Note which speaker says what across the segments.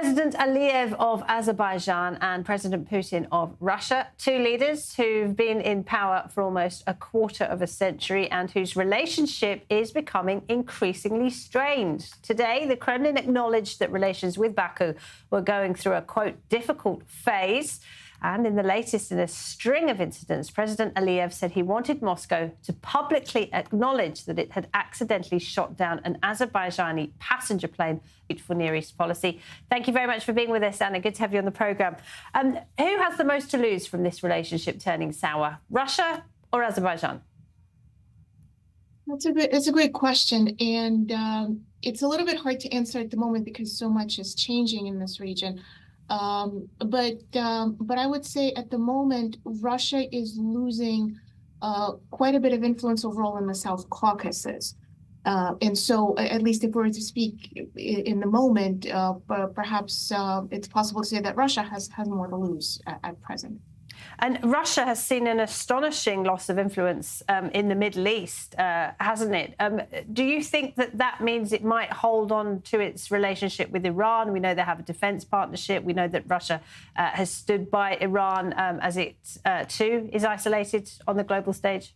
Speaker 1: President Aliyev of Azerbaijan and President Putin of Russia, two leaders who've been in power for almost a quarter of a century and whose relationship is becoming increasingly strained. Today, the Kremlin acknowledged that relations with Baku were going through a, quote, difficult phase. And in the latest in a string of incidents, President Aliyev said he wanted Moscow to publicly acknowledge that it had accidentally shot down an Azerbaijani passenger plane for Near East policy. Thank you very much for being with us, Anna. Good to have you on the programme. Who has the most to lose from this relationship turning sour, Russia or Azerbaijan?
Speaker 2: It's a great question, and it's a little bit hard to answer at the moment because so much is changing in this region. But I would say at the moment, Russia is losing quite a bit of influence overall in the South Caucasus. And so, at least if we were to speak in the moment, perhaps it's possible to say that Russia has more to lose at present.
Speaker 1: And Russia has seen an astonishing loss of influence in the Middle East, hasn't it? Do you think that that means it might hold on to its relationship with Iran? We know they have a defence partnership. We know that Russia has stood by Iran as it, too, is isolated on the global stage.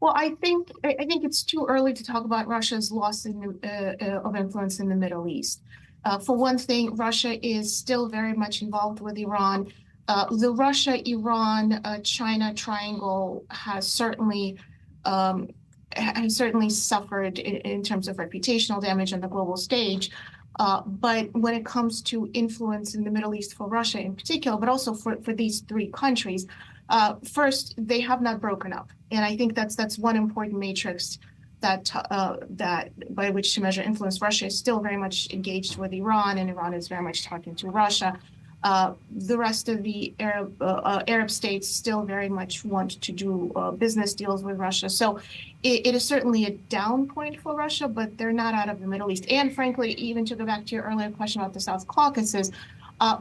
Speaker 2: Well, I think it's too early to talk about Russia's loss of influence in the Middle East. For one thing, Russia is still very much involved with Iran. The Russia-Iran-China triangle has certainly suffered in terms of reputational damage on the global stage. But when it comes to influence in the Middle East for Russia in particular, but also for these three countries, first, they have not broken up. And I think that's one important matrix that by which to measure influence. Russia is still very much engaged with Iran, and Iran is very much talking to Russia. The rest of the Arab states still very much want to do business deals with Russia. So it is certainly a down point for Russia, but they're not out of the Middle East. And frankly, even to go back to your earlier question about the South Caucasus,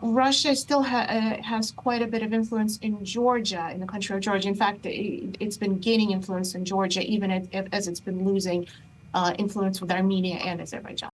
Speaker 2: Russia still has quite a bit of influence in Georgia, in the country of Georgia. In fact, it's been gaining influence in Georgia, even as it's been losing influence with Armenia and Azerbaijan.